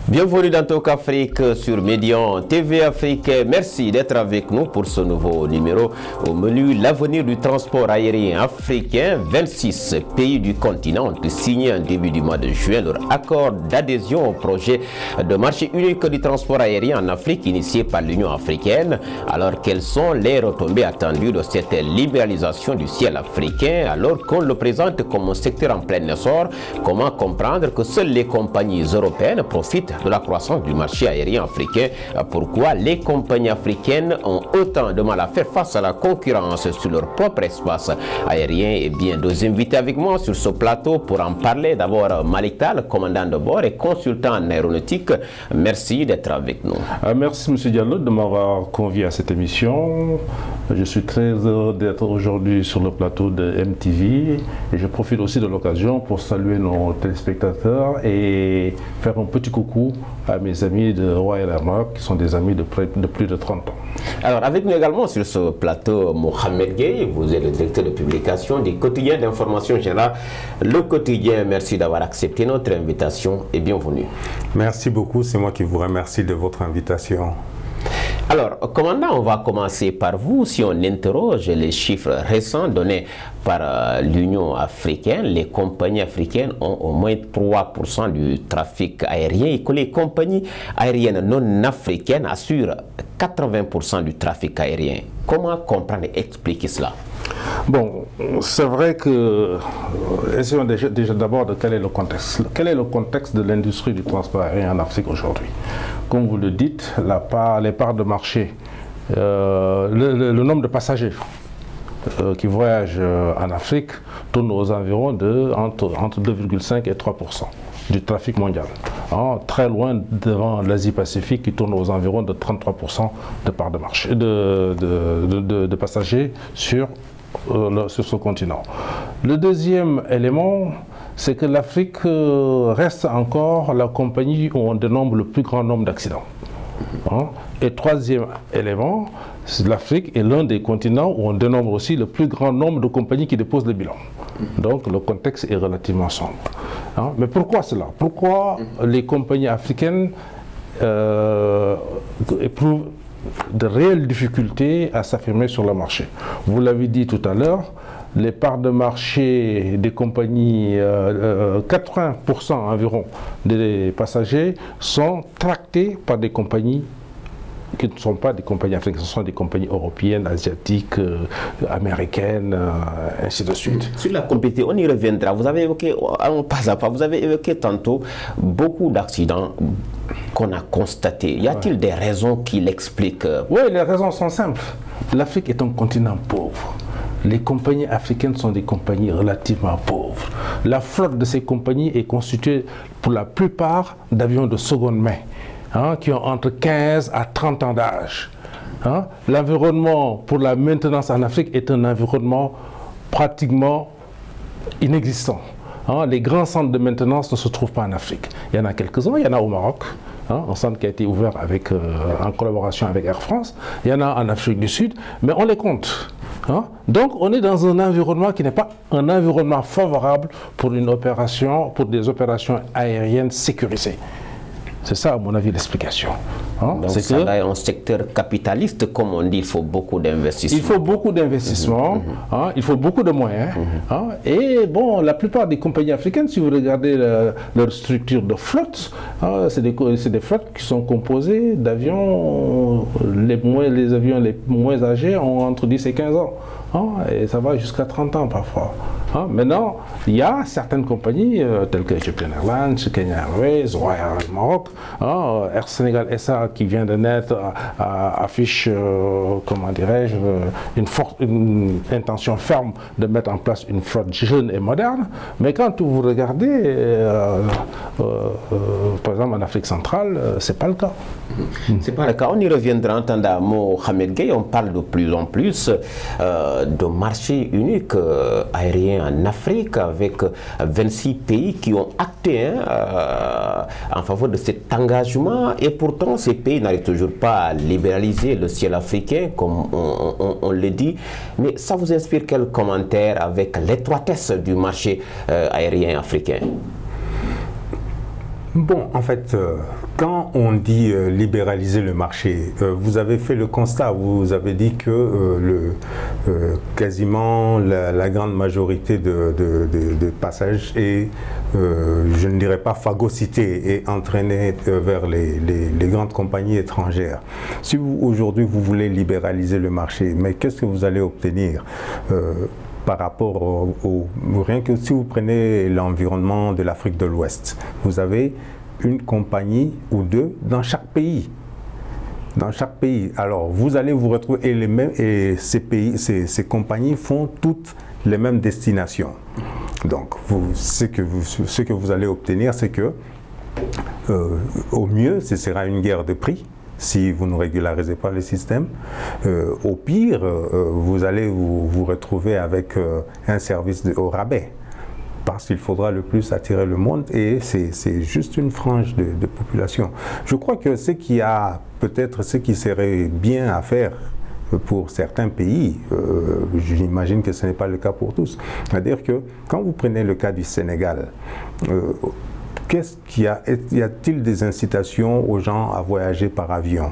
Bienvenue dans Talk Afrique sur Médian TV Afrique. Merci d'être avec nous pour ce nouveau numéro. Au menu, l'avenir du transport aérien africain. 26 pays du continent ont signé en début du mois de juin leur accord d'adhésion au projet de marché unique du transport aérien en Afrique initié par l'Union africaine. Alors, quelles sont les retombées attendues de cette libéralisation du ciel africain alors qu'on le présente comme un secteur en plein essor? Comment comprendre que seules les compagnies européennes profitent de la croissance du marché aérien africain? Pourquoi les compagnies africaines ont autant de mal à faire face à la concurrence sur leur propre espace aérien? Et bien, deux invités avec moi sur ce plateau pour en parler. D'abord, Malik Tal, commandant de bord et consultant en aéronautique. Merci d'être avec nous. Merci M. Diallo de m'avoir convié à cette émission. Je suis très heureux d'être aujourd'hui sur le plateau de MTV et je profite aussi de l'occasion pour saluer nos téléspectateurs et faire un petit coucou à mes amis de Royal Air Maroc qui sont des amis de plus de 30 ans. Alors avec nous également sur ce plateau Mohamed Gueye, vous êtes le directeur de publication du quotidien d'information générale Le Quotidien. Merci d'avoir accepté notre invitation et bienvenue. Merci beaucoup, c'est moi qui vous remercie de votre invitation. Alors, commandant, on va commencer par vous. Si on interroge les chiffres récents donnés par l'Union africaine, les compagnies africaines ont au moins 3% du trafic aérien et que les compagnies aériennes non africaines assurent 80% du trafic aérien. Comment comprendre et expliquer cela? Bon, c'est vrai que, essayons déjà d'abord de quel est le contexte. Quel est le contexte de l'industrie du transport aérien en Afrique aujourd'hui? Comme vous le dites, les parts de marché, le nombre de passagers qui voyagent en Afrique tourne aux environs de entre 2,5 et 3% du trafic mondial. Très loin devant l'Asie-Pacifique qui tourne aux environs de 33% de parts de marché, de passagers sur ce continent. Le deuxième élément, c'est que l'Afrique reste encore la compagnie où on dénombre le plus grand nombre d'accidents. Et troisième élément, l'Afrique est l'un des continents où on dénombre aussi le plus grand nombre de compagnies qui déposent le bilan. Donc le contexte est relativement sombre. Mais pourquoi cela? Pourquoi les compagnies africaines éprouvent de réelles difficultés à s'affirmer sur le marché? Vous l'avez dit tout à l'heure, les parts de marché des compagnies, 80% environ des passagers sont tractés par des compagnies qui ne sont pas des compagnies africaines, ce sont des compagnies européennes, asiatiques, américaines, ainsi de suite. Sur la compétition, on y reviendra. Vous avez évoqué, pas à pas, vous avez évoqué tantôt beaucoup d'accidents qu'on a constatés. Y a-t-il des raisons qui l'expliquent? Oui, les raisons sont simples. L'Afrique est un continent pauvre. Les compagnies africaines sont des compagnies relativement pauvres. La flotte de ces compagnies est constituée pour la plupart d'avions de seconde main, qui ont entre 15 à 30 ans d'âge. L'environnement pour la maintenance en Afrique est un environnement pratiquement inexistant. Les grands centres de maintenance ne se trouvent pas en Afrique. Il y en a quelques-uns, il y en a au Maroc, un centre qui a été ouvert en collaboration avec Air France. Il y en a en Afrique du Sud, mais on les compte. Donc on est dans un environnement qui n'est pas un environnement favorable pour des opérations aériennes sécurisées. C'est ça, à mon avis, l'explication. Donc ça est un secteur capitaliste, comme on dit, il faut beaucoup d'investissements. Il faut beaucoup d'investissements, il faut beaucoup de moyens. Et bon, la plupart des compagnies africaines, si vous regardez leur structure de flotte, c'est des flottes qui sont composées d'avions, les avions les moins âgés ont entre 10 et 15 ans. Et ça va jusqu'à 30 ans parfois. Maintenant, il y a certaines compagnies telles que Ethiopian Airlines, Kenya Airways, Royal Air Maroc, Air Sénégal SA qui vient de naître affiche, comment dirais-je, une intention ferme de mettre en place une flotte jeune et moderne. Mais quand vous regardez, par exemple en Afrique centrale, c'est pas le cas. C'est pas le cas. On y reviendra. Entendant Mohamed Gueye, on parle de plus en plus de marché unique aérien en Afrique avec 26 pays qui ont acté en faveur de cet engagement et pourtant ces pays n'arrivent toujours pas à libéraliser le ciel africain comme on le dit. Mais ça vous inspire quel commentaire avec l'étroitesse du marché aérien africain? Bon, en fait, quand on dit libéraliser le marché, vous avez fait le constat, vous avez dit que quasiment la grande majorité de passages est, je ne dirais pas phagocyté, et entraîné vers les grandes compagnies étrangères. Si aujourd'hui vous voulez libéraliser le marché, mais qu'est-ce que vous allez obtenir par rapport rien que si vous prenez l'environnement de l'Afrique de l'Ouest, vous avez une compagnie ou deux dans chaque pays. Dans chaque pays. Alors, vous allez vous retrouver, et ces compagnies font toutes les mêmes destinations. Donc, ce que vous allez obtenir, c'est que, au mieux, ce sera une guerre de prix, si vous ne régularisez pas le système. Au pire, vous allez vous retrouver avec un service au rabais, parce qu'il faudra le plus attirer le monde, et c'est juste une frange de population. Je crois que ce qui serait bien à faire pour certains pays, j'imagine que ce n'est pas le cas pour tous, c'est-à-dire que quand vous prenez le cas du Sénégal, y a-t-il des incitations aux gens à voyager par avion?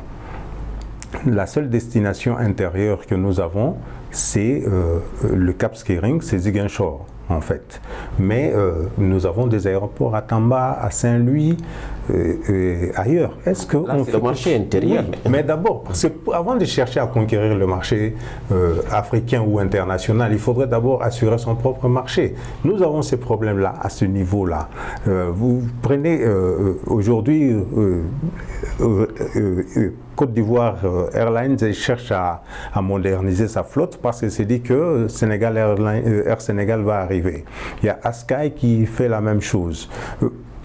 La seule destination intérieure que nous avons, c'est le Cap Skirring, c'est Ziguinchor en fait. Mais nous avons des aéroports à Tamba, à Saint-Louis, ailleurs. Est-ce que c'est le marché intérieur. Oui, mais d'abord, avant de chercher à conquérir le marché africain ou international, il faudrait d'abord assurer son propre marché. Nous avons ces problèmes-là à ce niveau-là. Vous prenez aujourd'hui Côte d'Ivoire Airlines cherche à moderniser sa flotte parce qu'elle s'est dit que Air Sénégal va arriver. Il y a Askai qui fait la même chose.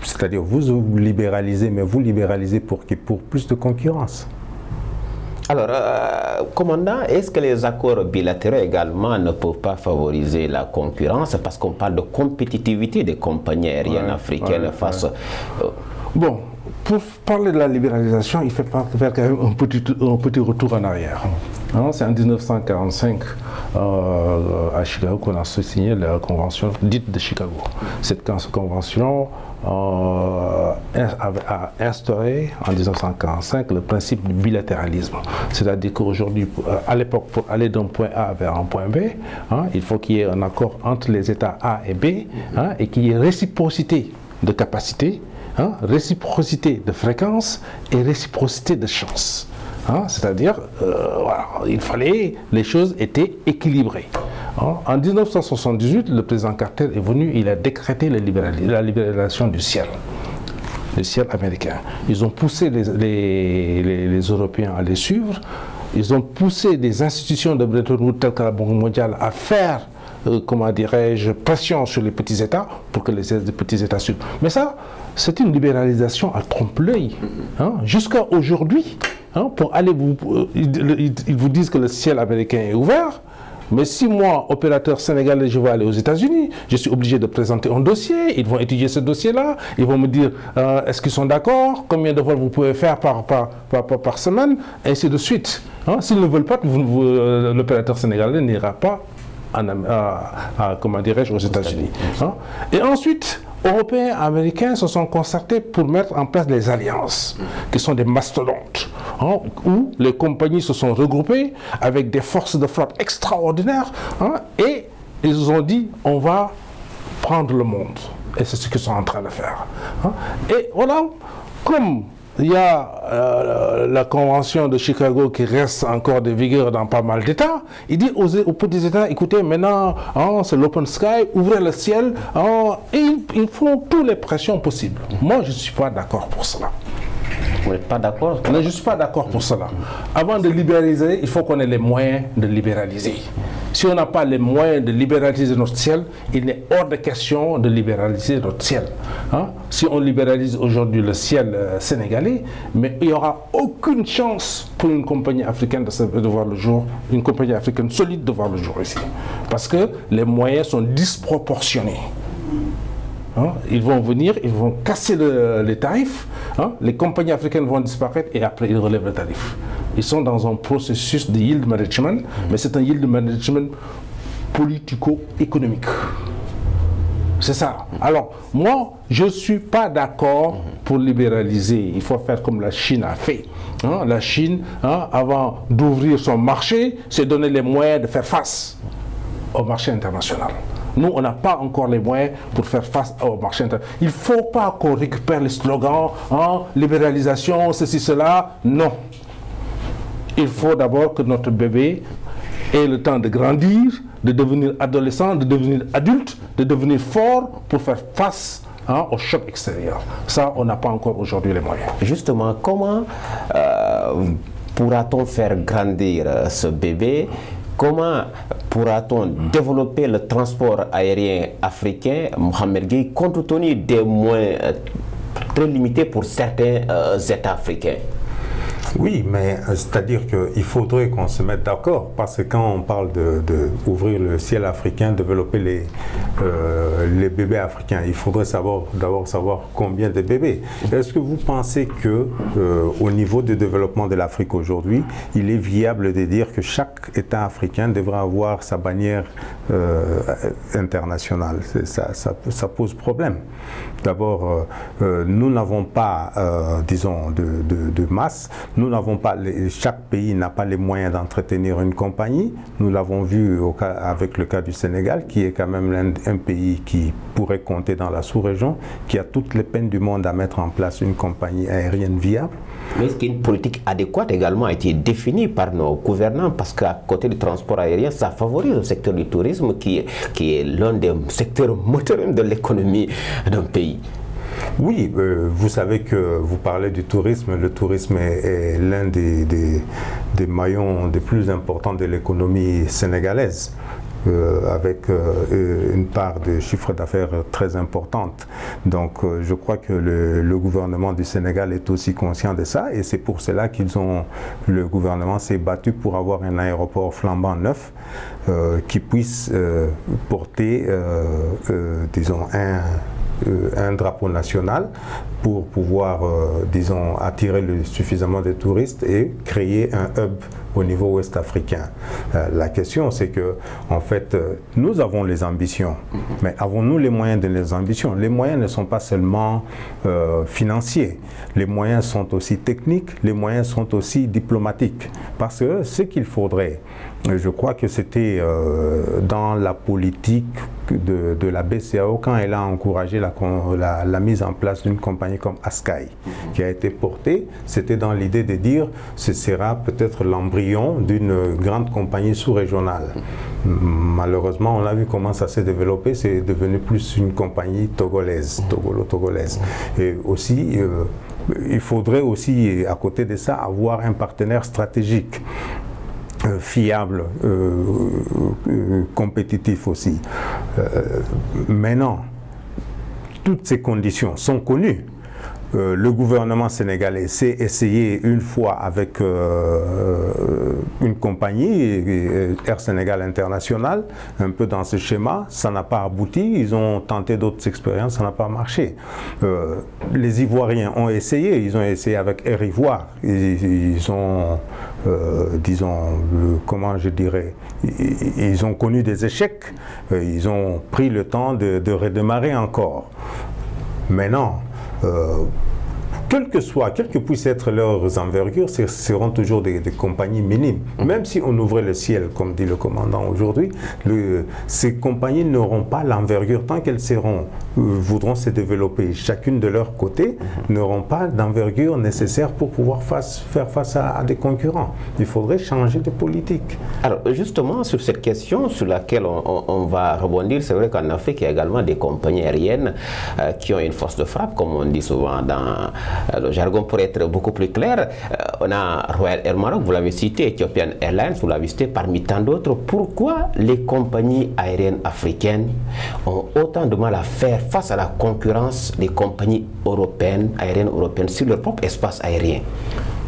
C'est-à-dire vous libéralisez, mais vous libéralisez pour plus de concurrence. Alors, commandant, est-ce que les accords bilatéraux également ne peuvent pas favoriser la concurrence, parce qu'on parle de compétitivité des compagnies aériennes africaines face... Bon, pour parler de la libéralisation, il faut faire quand même un petit retour en arrière. C'est en 1945 à Chicago qu'on a signé la convention dite de Chicago. Cette convention a instauré en 1945 le principe du bilatéralisme. C'est-à-dire qu'aujourd'hui, à l'époque, pour aller d'un point A vers un point B, il faut qu'il y ait un accord entre les États A et B, et qu'il y ait réciprocité de capacité, réciprocité de fréquence et réciprocité de chance. C'est-à-dire, voilà, les choses étaient équilibrées. En 1978, le président Carter est venu, il a décrété la libéralisation du ciel américain. Ils ont poussé les Européens à les suivre, ils ont poussé des institutions de Bretton Woods telles que la Banque mondiale à faire, comment dirais-je, pression sur les petits États pour que les petits États suivent. Mais ça, c'est une libéralisation à trompe-l'œil. Jusqu'à aujourd'hui, pour aller ils vous disent que le ciel américain est ouvert, mais si moi, opérateur sénégalais, je veux aller aux États-Unis, je suis obligé de présenter un dossier, ils vont étudier ce dossier-là, ils vont me dire est-ce qu'ils sont d'accord, combien de vols vous pouvez faire par semaine, et ainsi de suite. S'ils ne veulent pas, l'opérateur sénégalais n'ira pas comment dirais-je, aux États-Unis. Et ensuite, Européens et Américains se sont concertés pour mettre en place des alliances, qui sont des mastodontes, où les compagnies se sont regroupées avec des forces de frappe extraordinaires, et ils ont dit on va prendre le monde. Et c'est ce qu'ils sont en train de faire. Et voilà, comme il y a la convention de Chicago qui reste encore de vigueur dans pas mal d'États. Il dit aux petits États, écoutez, maintenant, c'est l'open sky, ouvrez le ciel, et ils font toutes les pressions possibles. Moi, je ne suis pas d'accord pour cela. Vous n'êtes pas d'accord? Non, je ne suis pas d'accord pour cela. Avant de libéraliser, il faut qu'on ait les moyens de libéraliser. Si on n'a pas les moyens de libéraliser notre ciel, il est hors de question de libéraliser notre ciel. Si on libéralise aujourd'hui le ciel sénégalais, mais il n'y aura aucune chance pour une compagnie africaine de voir le jour, une compagnie africaine solide de voir le jour ici. Parce que les moyens sont disproportionnés. Ils vont venir, ils vont casser les tarifs, les compagnies africaines vont disparaître et après ils relèvent le tarif. Ils sont dans un processus de yield management, mais c'est un yield management politico-économique. C'est ça. Alors, moi, je ne suis pas d'accord pour libéraliser. Il faut faire comme la Chine a fait. Hein, la Chine, avant d'ouvrir son marché, s'est donné les moyens de faire face au marché international. Nous, on n'a pas encore les moyens pour faire face au marché international. Il ne faut pas qu'on récupère les slogans, libéralisation, ceci, cela. Non. Il faut d'abord que notre bébé ait le temps de grandir, de devenir adolescent, de devenir adulte, de devenir fort pour faire face au choc extérieur. Ça, on n'a pas encore aujourd'hui les moyens. Justement, comment pourra-t-on faire grandir ce bébé? Comment pourra-t-on développer le transport aérien africain, Mohamed Gueye, compte tenu des moyens très limités pour certains États africains? Oui, mais c'est-à-dire qu'il faudrait qu'on se mette d'accord, parce que quand on parle d'ouvrir le ciel africain, développer les bébés africains, il faudrait d'abord savoir combien de bébés. Est-ce que vous pensez que au niveau du développement de l'Afrique aujourd'hui, il est viable de dire que chaque État africain devrait avoir sa bannière internationale? Ça pose problème. D'abord, nous n'avons pas, disons, de masse. Nous n'avons pas, chaque pays n'a pas les moyens d'entretenir une compagnie. Nous l'avons vu avec le cas du Sénégal, qui est quand même un pays qui pourrait compter dans la sous-région, qui a toutes les peines du monde à mettre en place une compagnie aérienne viable. Mais est-ce qu'une politique adéquate également a été définie par nos gouvernants? Parce qu'à côté du transport aérien, ça favorise le secteur du tourisme qui est l'un des secteurs moteurs de l'économie d'un pays. Oui, vous savez que vous parlez du tourisme. Le tourisme est l'un des maillons les plus importants de l'économie sénégalaise. Avec une part de chiffre d'affaires très importante. Donc je crois que le gouvernement du Sénégal est aussi conscient de ça, et c'est pour cela le gouvernement s'est battu pour avoir un aéroport flambant neuf qui puisse porter, disons, un drapeau national pour pouvoir, disons, attirer suffisamment de touristes et créer un hub au niveau ouest-africain. La question, c'est que, en fait, nous avons les ambitions, mais avons-nous les moyens de les ambitions? Les moyens ne sont pas seulement financiers, les moyens sont aussi techniques, les moyens sont aussi diplomatiques. Parce que ce qu'il faudrait, je crois que c'était dans la politique de la BCEAO, quand elle a encouragé la mise en place d'une compagnie comme Askai, qui a été portée, c'était dans l'idée de dire ce sera peut-être l'embryon d'une grande compagnie sous-régionale. Malheureusement, on a vu comment ça s'est développé, c'est devenu plus une compagnie togolaise, togolo-togolaise. Et aussi, il faudrait aussi, à côté de ça, avoir un partenaire stratégique. Fiable, compétitif aussi. Maintenant, toutes ces conditions sont connues. Le gouvernement sénégalais s'est essayé une fois avec une compagnie, Air Sénégal International, un peu dans ce schéma. Ça n'a pas abouti. Ils ont tenté d'autres expériences, ça n'a pas marché. Les Ivoiriens ont essayé. Ils ont essayé avec Air Ivoire. Ils ont, disons, comment je dirais, ils ont connu des échecs. Ils ont pris le temps de redémarrer encore. Maintenant, quelles que puissent être leurs envergures, ce seront toujours des compagnies minimes. Même si on ouvrait le ciel, comme dit le commandant aujourd'hui, ces compagnies n'auront pas l'envergure tant qu'elles voudront se développer chacune de leur côté, n'auront pas d'envergure nécessaire pour pouvoir faire face à des concurrents. Il faudrait changer de politique. Alors justement, sur cette question sur laquelle on va rebondir, c'est vrai qu'en Afrique, il y a également des compagnies aériennes qui ont une force de frappe, comme on dit souvent dans le jargon. Pour être beaucoup plus clair, on a Royal Air Maroc, vous l'avez cité, Ethiopian Airlines, vous l'avez cité parmi tant d'autres. Pourquoi les compagnies aériennes africaines ont autant de mal à faire face à la concurrence des compagnies aériennes européennes sur leur propre espace aérien?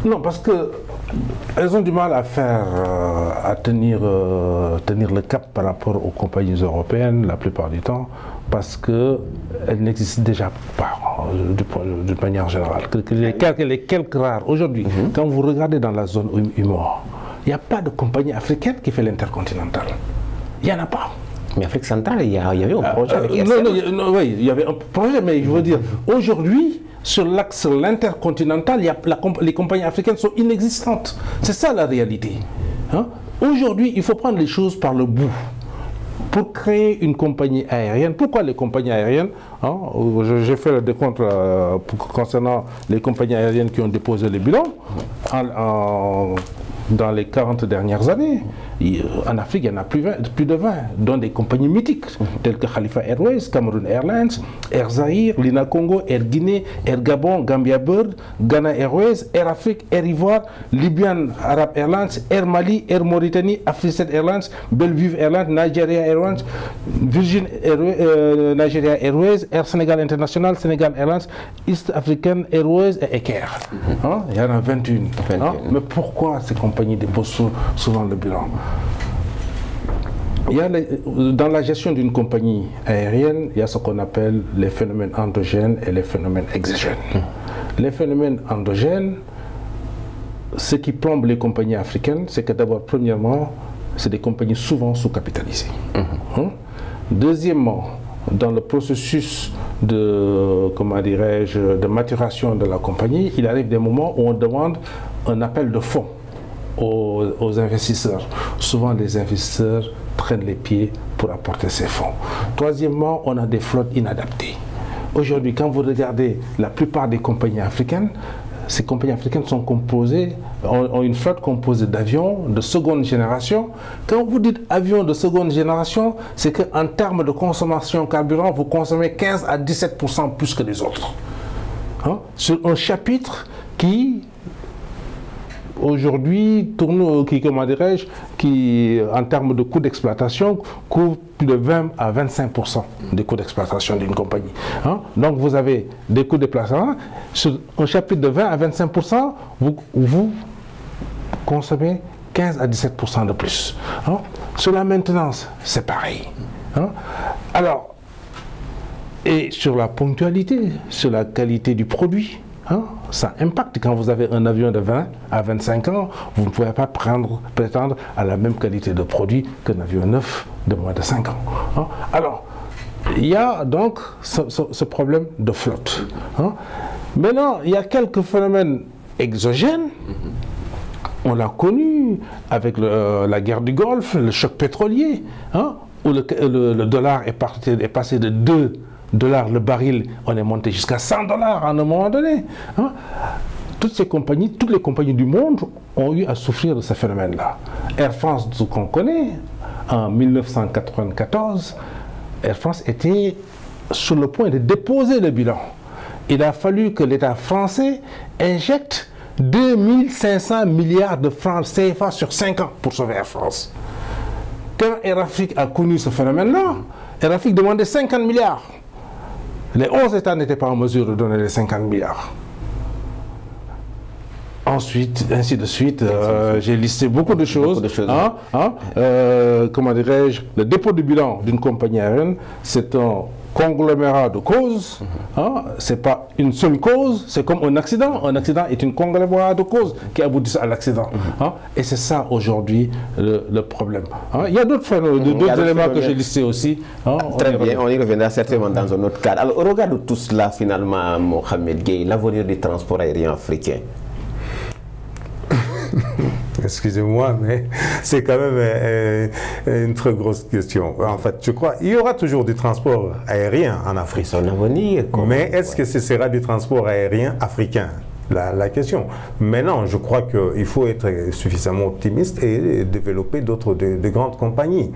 Non, parce qu'elles ont du mal à tenir le cap par rapport aux compagnies européennes la plupart du temps, parce qu'elles n'existent déjà pas d'une manière générale. Les quelques rares. Aujourd'hui, quand vous regardez dans la zone UMOA, il n'y a pas de compagnie africaine qui fait l'intercontinental. Il n'y en a pas. Mais Afrique centrale, il y avait un projet avec oui, il y avait un projet, mais je veux dire, aujourd'hui, sur l'axe l'intercontinental, les compagnies africaines sont inexistantes. C'est ça la réalité. Hein? Aujourd'hui, il faut prendre les choses par le bout. Pour créer une compagnie aérienne, pourquoi les compagnies aériennes, hein, j'ai fait le décompte concernant les compagnies aériennes qui ont déposé les bilans dans les 40 dernières années. En Afrique, il y en a plus de 20, dont des compagnies mythiques, telles que Khalifa Airways, Cameroon Airlines, Air Zahir, Lina Congo, Air Guinée, Air Gabon, Gambia Bird, Ghana Airways, Air Afrique, Air Ivoire, Libyan Arab Airlines, Air Mali, Air Mauritanie, Afriset Airlines, Bellevue Airlines, Nigeria Airlines, Virgin Nigeria Airways, Air Sénégal International, Sénégal Airlines, East African Airways et Eker. Hein? Il y en a 21. Hein? Mais pourquoi ces compagnies déposent souvent le bilan? Il y a dans la gestion d'une compagnie aérienne, il y a ce qu'on appelle les phénomènes endogènes et les phénomènes exogènes. Les phénomènes endogènes, ce qui plombe les compagnies africaines, c'est que d'abord, premièrement, c'est des compagnies souvent sous-capitalisées. Deuxièmement, dans le processus de maturation de la compagnie, il arrive des moments où on demande un appel de fonds aux investisseurs. Souvent, les investisseurs traînent les pieds pour apporter ces fonds. Troisièmement, on a des flottes inadaptées. Aujourd'hui, quand vous regardez la plupart des compagnies africaines, ces compagnies africaines sont ont une flotte composée d'avions de seconde génération. Quand vous dites avions de seconde génération, c'est qu'en termes de consommation carburant, vous consommez 15 à 17% plus que les autres. Hein? Sur un chapitre qui aujourd'hui tourne, qui en termes de coût d'exploitation couvre plus de 20 à 25% des coûts d'exploitation d'une compagnie. Hein? Donc vous avez des coûts de déplacement. Sur un chapitre de 20 à 25%, vous consommez 15 à 17% de plus. Hein? Sur la maintenance, c'est pareil. Hein? Alors, et sur la ponctualité, sur la qualité du produit, hein, ça impacte. Quand vous avez un avion de 20 à 25 ans, vous ne pouvez pas prétendre à la même qualité de produit qu'un avion neuf de moins de 5 ans. Hein. Alors, il y a donc ce problème de flotte. Hein. Maintenant, il y a quelques phénomènes exogènes. On l'a connu avec la guerre du Golfe, le choc pétrolier, hein, où le dollar est passé de 2 $ le baril, on est monté jusqu'à 100 $ à un moment donné. Hein? Toutes les compagnies du monde ont eu à souffrir de ce phénomène-là. Air France, ce qu'on connaît, en 1994, Air France était sur le point de déposer le bilan. Il a fallu que l'État français injecte 2500 milliards de francs CFA sur 5 ans pour sauver Air France. Quand Air Afrique a connu ce phénomène-là, Air Afrique demandait 50 milliards. Les 11 États n'étaient pas en mesure de donner les 50 milliards. Ensuite, ainsi de suite, j'ai listé beaucoup de choses. Comment dirais-je, le dépôt du bilan d'une compagnie aérienne, c'est un conglomérat de causes. Hein, c'est pas une seule cause, c'est comme un accident. Un accident est une conglomérat de causes qui aboutissent à l'accident. Hein, et c'est ça aujourd'hui le problème. Hein, il y a d'autres éléments que j'ai listés aussi. Hein, très bien, on y reviendra certainement dans un autre cadre. Alors, au regard de tout cela, finalement, Mohamed Gueye, l'avenir du transport aérien africain. Excusez-moi, mais c'est quand même une très grosse question. En fait, je crois qu'il y aura toujours du transport aérien en Afrique. Son avenir. Mais est-ce que ce sera du transport aérien africain? La question. Maintenant, je crois qu'il faut être suffisamment optimiste et développer de grandes compagnies.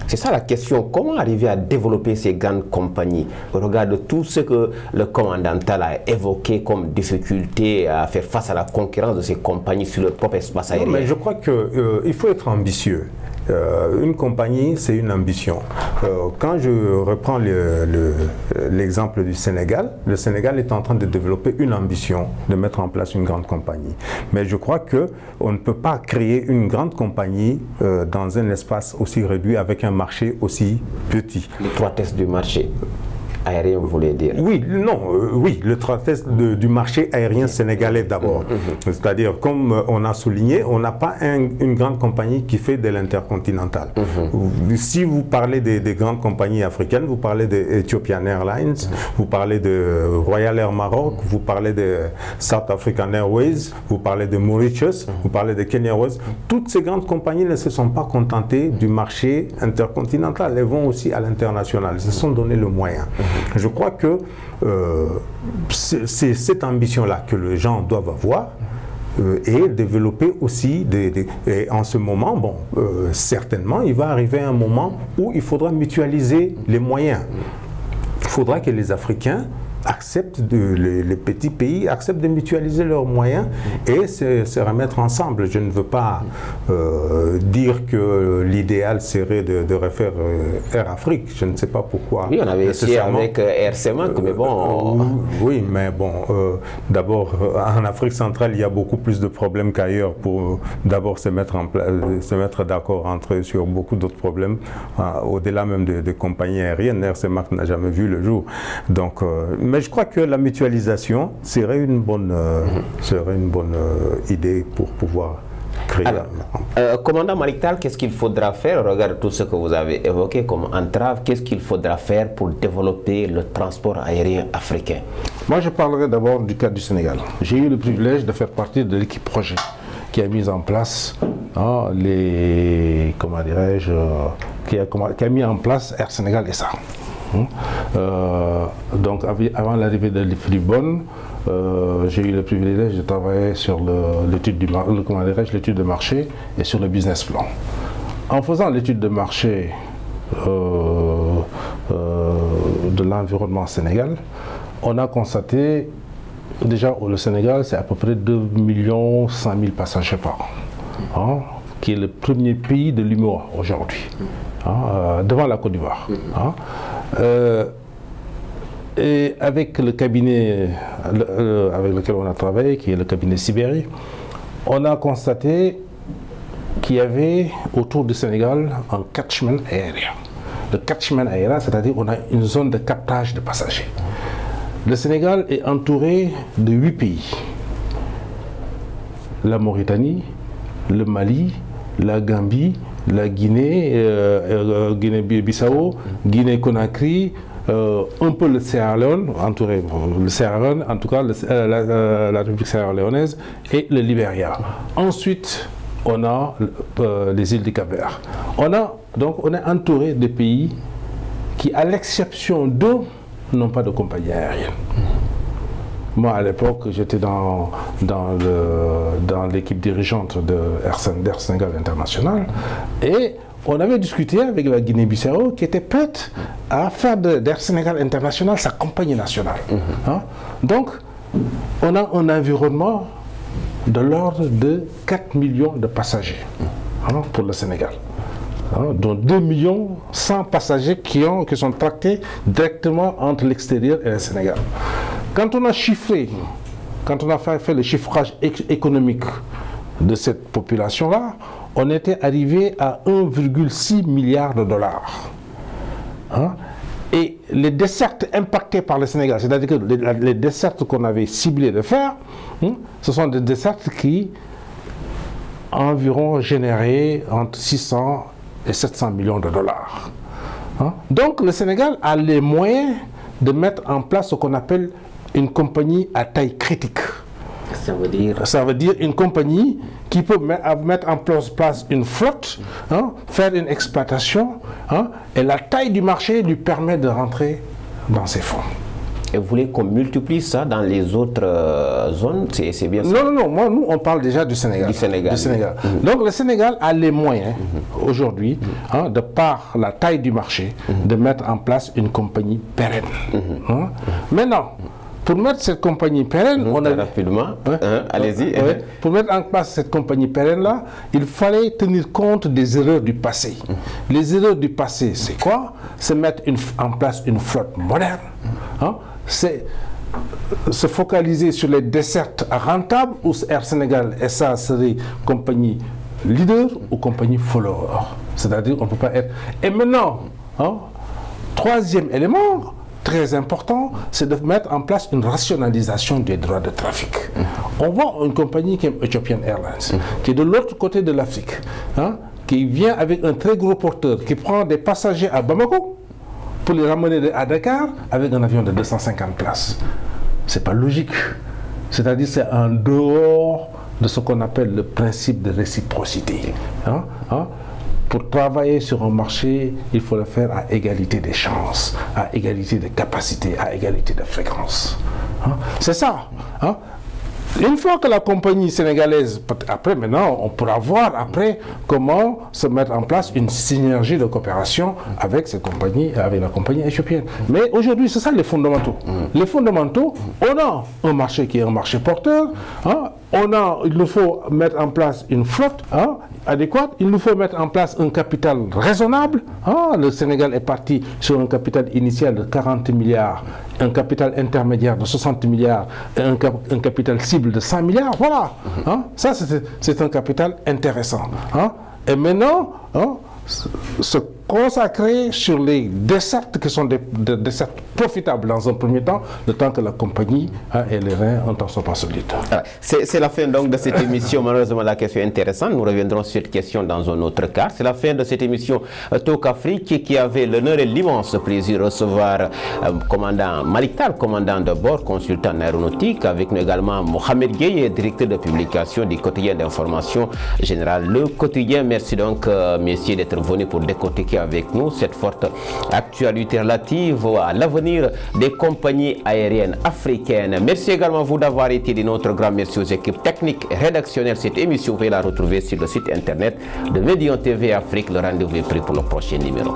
C'est ça la question. Comment arriver à développer ces grandes compagnies au regard de tout ce que le commandant Tal a évoqué comme difficulté à faire face à la concurrence de ces compagnies sur leur propre espace aérien? Non, mais je crois qu'il faut être ambitieux. Une compagnie, c'est une ambition. Quand je reprends l'exemple du Sénégal, le Sénégal est en train de développer une ambition de mettre en place une grande compagnie. Mais je crois qu'on ne peut pas créer une grande compagnie dans un espace aussi réduit avec un marché aussi petit. L'étroitesse du marché. aérien, vous voulez dire? Oui, non, oui, le transfert du marché aérien sénégalais d'abord. C'est-à-dire, comme on a souligné, on n'a pas une grande compagnie qui fait de l'intercontinental. Si vous parlez des grandes compagnies africaines, vous parlez d'Ethiopian Airlines, vous parlez de Royal Air Maroc, vous parlez de South African Airways, vous parlez de Mauritius, vous parlez de Kenya Airways. Toutes ces grandes compagnies ne se sont pas contentées du marché intercontinental. Elles vont aussi à l'international. Elles se sont donné le moyen. Je crois que c'est cette ambition-là que les gens doivent avoir et développer aussi et en ce moment, bon, certainement, il va arriver un moment où il faudra mutualiser les moyens. Il faudra que les Africains acceptent, les petits pays acceptent de mutualiser leurs moyens et se remettre ensemble. Je ne veux pas dire que l'idéal serait de refaire Air Afrique. Je ne sais pas pourquoi. Oui, on avait essayé avec Air Cémac, mais bon... Oui, mais bon, d'abord, en Afrique centrale, il y a beaucoup plus de problèmes qu'ailleurs pour d'abord se mettre d'accord entre eux sur beaucoup d'autres problèmes, au-delà même de compagnies aériennes. Air Cémac n'a jamais vu le jour. Donc, mais je crois que la mutualisation serait une bonne idée pour pouvoir créer. Alors, commandant Malick Tall, qu'est-ce qu'il faudra faire? Regarde tout ce que vous avez évoqué comme entrave. Qu'est-ce qu'il faudra faire pour développer le transport aérien africain? Moi, je parlerai d'abord du cas du Sénégal. J'ai eu le privilège de faire partie de l'équipe projet qui a mis en place comment dirais-je, qui a mis en place Air Sénégal et ça. Donc avant l'arrivée de Libribonne, j'ai eu le privilège de travailler sur l'étude de marché et sur le business plan. En faisant l'étude de marché de l'environnement Sénégal, on a constaté déjà le Sénégal, c'est à peu près 2 100 000 passagers par an, qui est le premier pays de l'UMOA aujourd'hui, devant la Côte d'Ivoire. Et avec le cabinet avec lequel on a travaillé, qui est le cabinet Sibérie, on a constaté qu'il y avait autour du Sénégal un catchment aérien. Le catchment aérien, c'est-à-dire qu'on a une zone de captage de passagers. Le Sénégal est entouré de 8 pays. La Mauritanie, le Mali, la Gambie, la Guinée, Guinée-Bissau, Guinée-Conakry, un peu le Sierra Leone, entouré le Sierra Leone, en tout cas la République sierra-léonaise et le Libéria. Ensuite, on a les îles du Cap-Vert. Donc on est entouré de pays qui, à l'exception d'eux, n'ont pas de compagnie aérienne. Moi, à l'époque, j'étais dans l'équipe dirigeante d'Air Sénégal International et on avait discuté avec la Guinée-Bissau qui était prête à faire d'Air Sénégal International sa compagnie nationale. Donc, on a un environnement de l'ordre de 4 millions de passagers pour le Sénégal. Dont 2 100 000 passagers qui sont tractés directement entre l'extérieur et le Sénégal. Quand on a chiffré, quand on a fait le chiffrage économique de cette population-là, on était arrivé à 1,6 milliard de dollars. Et les dessertes impactées par le Sénégal, c'est-à-dire que les dessertes qu'on avait ciblées de faire, ce sont des dessertes qui environ généraient entre 600 et 700 millions de dollars. Donc le Sénégal a les moyens de mettre en place ce qu'on appelle une compagnie à taille critique. Ça veut dire une compagnie qui peut mettre en place une flotte, faire une exploitation, et la taille du marché lui permet de rentrer dans ses fonds. Et vous voulez qu'on multiplie ça dans les autres zones? C'est bien ça? Non, nous on parle déjà du Sénégal. Du Sénégal. Donc le Sénégal a les moyens aujourd'hui, de par la taille du marché, de mettre en place une compagnie pérenne. Maintenant, pour mettre cette compagnie pérenne, on a rapidement, allez-y. Pour mettre en place cette compagnie pérenne-là, il fallait tenir compte des erreurs du passé. Les erreurs du passé, c'est quoi? C'est mettre en place une flotte moderne. C'est se focaliser sur les dessertes rentables où Air Sénégal SA serait compagnie leader ou compagnie follower. C'est-à-dire qu'on ne peut pas être... Et maintenant, troisième élément, très important, c'est de mettre en place une rationalisation des droits de trafic. On voit une compagnie comme Ethiopian Airlines, qui est de l'autre côté de l'Afrique, hein, qui vient avec un très gros porteur, qui prend des passagers à Bamako pour les ramener à Dakar avec un avion de 250 places. C'est pas logique. C'est-à-dire c'est en dehors de ce qu'on appelle le principe de réciprocité. Hein, hein. Pour travailler sur un marché, il faut le faire à égalité des chances, à égalité de capacité, à égalité de fréquence. Hein? C'est ça. Hein? Une fois que la compagnie sénégalaise, après maintenant, on pourra voir après comment se mettre en place une synergie de coopération avec ces compagnies, avec la compagnie éthiopienne. Mais aujourd'hui, c'est ça les fondamentaux. Les fondamentaux, on a un marché qui est un marché porteur, hein, il nous faut mettre en place une flotte hein, adéquate, il nous faut mettre en place un capital raisonnable. Hein, le Sénégal est parti sur un capital initial de 40 milliards, un capital intermédiaire de 60 milliards et un capital cible de 100 milliards. Voilà, hein, ça c'est un capital intéressant. Hein. Et maintenant, hein, se consacrer sur les dessertes qui sont des dessertes profitables dans un premier temps, le temps que la compagnie ait les reins un temps soit pas solide. C'est la fin donc de cette émission. Malheureusement, la question est intéressante. Nous reviendrons sur cette question dans un autre cas. C'est la fin de cette émission Talk Afrique qui avait l'honneur et l'immense plaisir de recevoir commandant Malick Tall, commandant de bord, consultant en aéronautique, avec nous également Mohamed Gueye, directeur de publication du quotidien d'information générale Le Quotidien. Merci donc, messieurs, d'être venus pour décortiquer avec nous cette forte actualité relative à l'avenir des compagnies aériennes africaines. Merci également à vous d'avoir été de notre grand merci aux équipes techniques et rédactionnelles. Cette émission, vous pouvez la retrouver sur le site internet de Médion TV Afrique. Le rendez-vous est pris pour le prochain numéro.